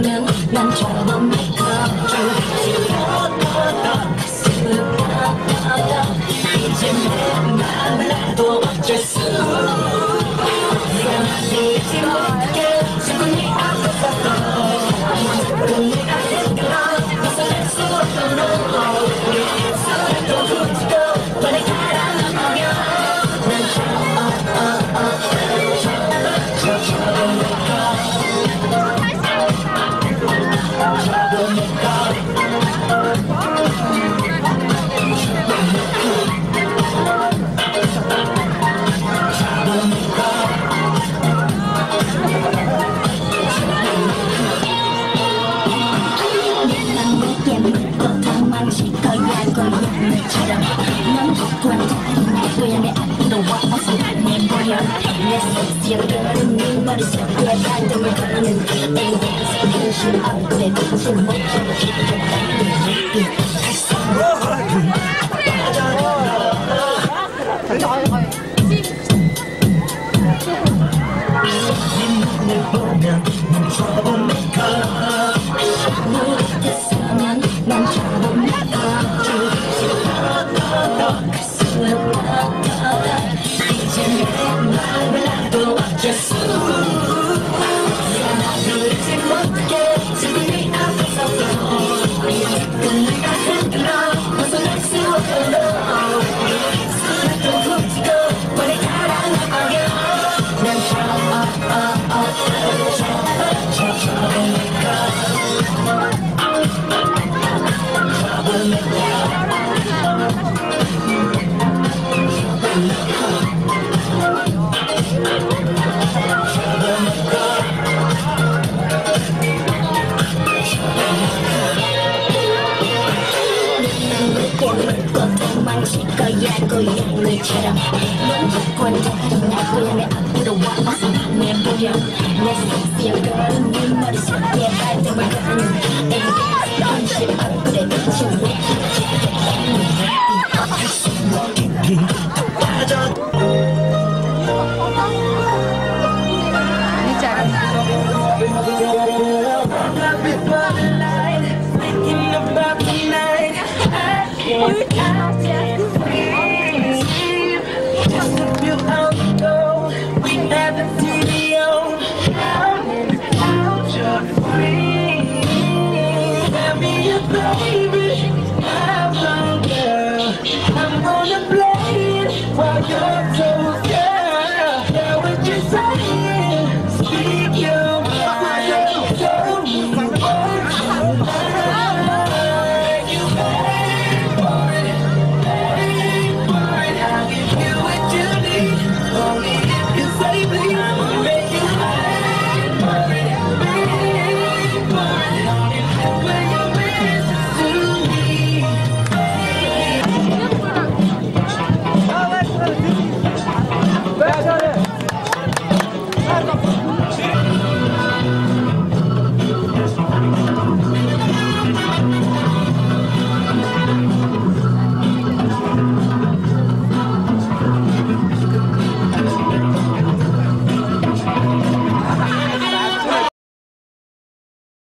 When 이제 내 맘을 나도 어쩔 수 네가 만들지 못해 자꾸 네 앞에서 자꾸 내가 흔들어 벗어날 수 없던 너 우리 입술을 또 훔치고 빨리 가라 넘어요 고양이처럼 넌 독한 다른 고양이 앞으로 와서 내 보여 내 섹시한 girl은 네 머릿속에 발동을 거는 AS 근심 얼굴에 빛을 못해 눈을 보면 멈춰본 내가 너 같았으면 멈춰본 내가 갈수록 이제 내 맘을 나도 어쩔 수 내가 부르지 못해 지금 네 앞에서도 내가 흔들어 벗어날 수 없던 너 입술을 또 훔치고 빨리 가라 넘어요 난 도망칠 거야 고양이처럼 넌 독한 다른 나 고양이 앞으로 와서 내 보여 내 섹시한 girl은 네 머릿속에 발동을 거는 근심 얼굴에 빛을 왜 할수 깊이 빠져 Thinking about the night I can't